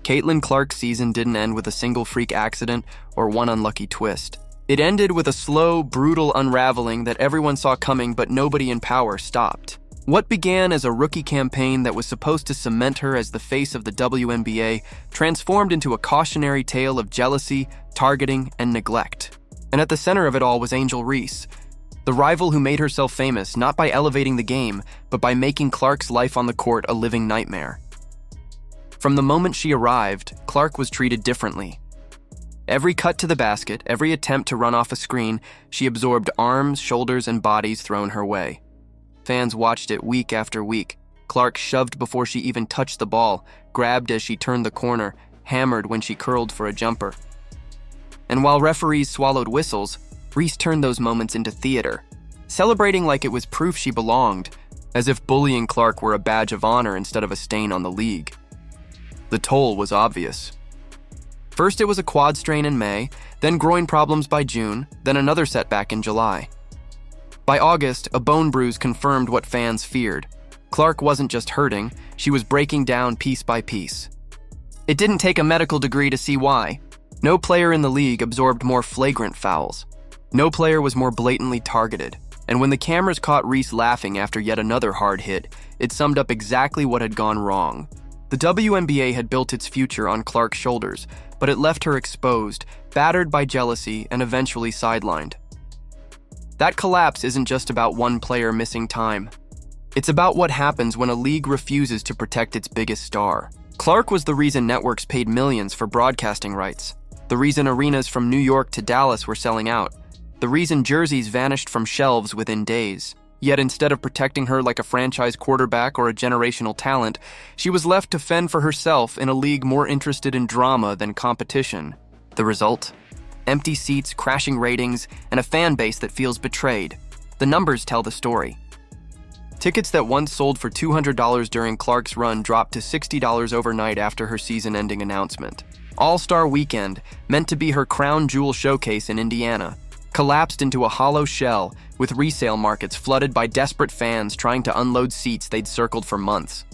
Caitlin Clark's season didn't end with a single freak accident or one unlucky twist. It ended with a slow, brutal unraveling that everyone saw coming but nobody in power stopped. What began as a rookie campaign that was supposed to cement her as the face of the WNBA transformed into a cautionary tale of jealousy, targeting, and neglect. And at the center of it all was Angel Reese, the rival who made herself famous not by elevating the game, but by making Clark's life on the court a living nightmare. From the moment she arrived, Clark was treated differently. Every cut to the basket, every attempt to run off a screen, she absorbed arms, shoulders, and bodies thrown her way. Fans watched it week after week. Clark shoved before she even touched the ball, grabbed as she turned the corner, hammered when she curled for a jumper. And while referees swallowed whistles, Reese turned those moments into theater, celebrating like it was proof she belonged, as if bullying Clark were a badge of honor instead of a stain on the league. The toll was obvious. First it was a quad strain in May, then groin problems by June, then another setback in July. By August, a bone bruise confirmed what fans feared. Clark wasn't just hurting, she was breaking down piece by piece. It didn't take a medical degree to see why. No player in the league absorbed more flagrant fouls. No player was more blatantly targeted. And when the cameras caught Reese laughing after yet another hard hit, it summed up exactly what had gone wrong. The WNBA had built its future on Clark's shoulders, but it left her exposed, battered by jealousy, and eventually sidelined. That collapse isn't just about one player missing time. It's about what happens when a league refuses to protect its biggest star. Clark was the reason networks paid millions for broadcasting rights, the reason arenas from New York to Dallas were selling out, the reason jerseys vanished from shelves within days. Yet instead of protecting her like a franchise quarterback or a generational talent, she was left to fend for herself in a league more interested in drama than competition. The result? Empty seats, crashing ratings, and a fan base that feels betrayed. The numbers tell the story. Tickets that once sold for $200 during Clark's run dropped to $60 overnight after her season-ending announcement. All-Star Weekend, meant to be her crown jewel showcase in Indiana, collapsed into a hollow shell with resale markets flooded by desperate fans trying to unload seats they'd circled for months.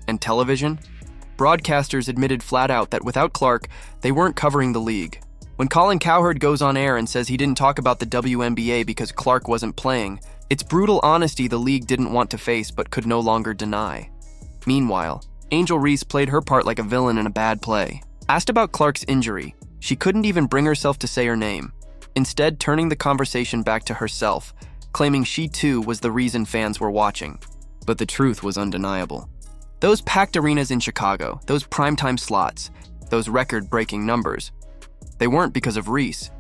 And television? Broadcasters admitted flat out that without Clark, they weren't covering the league. When Colin Cowherd goes on air and says he didn't talk about the WNBA because Clark wasn't playing, it's brutal honesty the league didn't want to face but could no longer deny. Meanwhile, Angel Reese played her part like a villain in a bad play. Asked about Clark's injury, she couldn't even bring herself to say her name, instead turning the conversation back to herself, claiming she too was the reason fans were watching. But the truth was undeniable. Those packed arenas in Chicago, those primetime slots, those record-breaking numbers, they weren't because of Reese.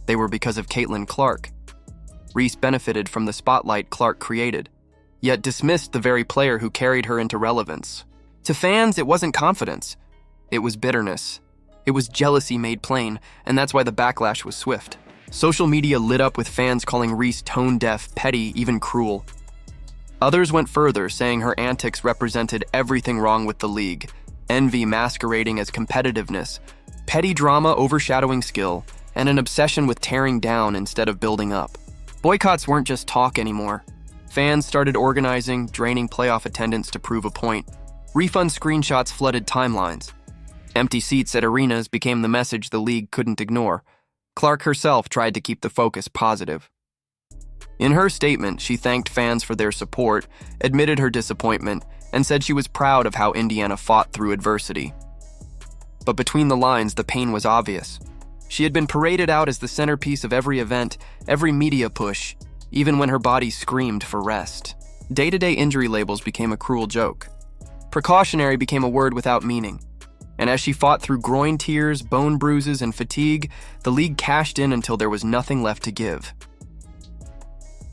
They were because of Caitlin Clark. Reese benefited from the spotlight Clark created, yet dismissed the very player who carried her into relevance. To fans, it wasn't confidence. It was bitterness. It was jealousy made plain, and that's why the backlash was swift. Social media lit up with fans calling Reese tone-deaf, petty, even cruel. Others went further, saying her antics represented everything wrong with the league, envy masquerading as competitiveness, petty drama overshadowing skill, and an obsession with tearing down instead of building up. Boycotts weren't just talk anymore. Fans started organizing, draining playoff attendance to prove a point. Refund screenshots flooded timelines. Empty seats at arenas became the message the league couldn't ignore. Clark herself tried to keep the focus positive. In her statement, she thanked fans for their support, admitted her disappointment, and said she was proud of how Indiana fought through adversity. But between the lines, the pain was obvious. She had been paraded out as the centerpiece of every event, every media push, even when her body screamed for rest. Day-to-day injury labels became a cruel joke. Precautionary became a word without meaning. And as she fought through groin tears, bone bruises, and fatigue, the league cashed in until there was nothing left to give.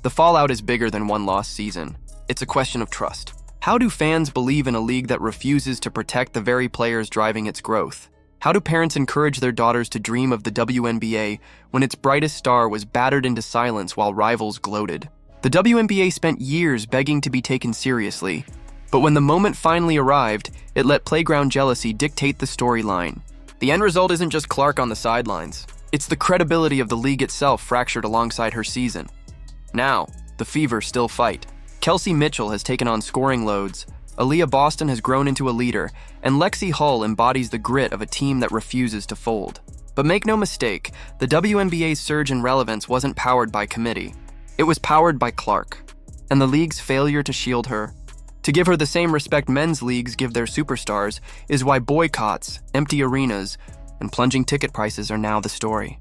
The fallout is bigger than one lost season. It's a question of trust. How do fans believe in a league that refuses to protect the very players driving its growth? How do parents encourage their daughters to dream of the WNBA when its brightest star was battered into silence while rivals gloated? The WNBA spent years begging to be taken seriously, but when the moment finally arrived, it let playground jealousy dictate the storyline. The end result isn't just Clark on the sidelines. It's the credibility of the league itself fractured alongside her season. Now, the Fever still fight. Kelsey Mitchell has taken on scoring loads, Aaliyah Boston has grown into a leader, and Lexi Hull embodies the grit of a team that refuses to fold. But make no mistake, the WNBA's surge in relevance wasn't powered by committee. It was powered by Clark, and the league's failure to shield her, to give her the same respect men's leagues give their superstars, is why boycotts, empty arenas, and plunging ticket prices are now the story.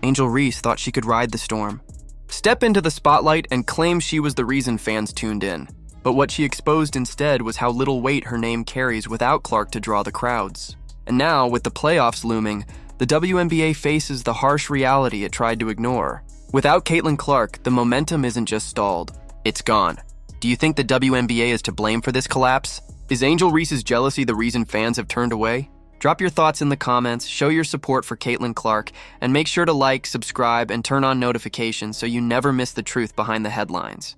Angel Reese thought she could ride the storm, step into the spotlight, and claim she was the reason fans tuned in. But what she exposed instead was how little weight her name carries without Clark to draw the crowds. And now, with the playoffs looming, the WNBA faces the harsh reality it tried to ignore. Without Caitlin Clark, the momentum isn't just stalled, it's gone. Do you think the WNBA is to blame for this collapse? Is Angel Reese's jealousy the reason fans have turned away? Drop your thoughts in the comments, show your support for Caitlin Clark, and make sure to like, subscribe, and turn on notifications so you never miss the truth behind the headlines.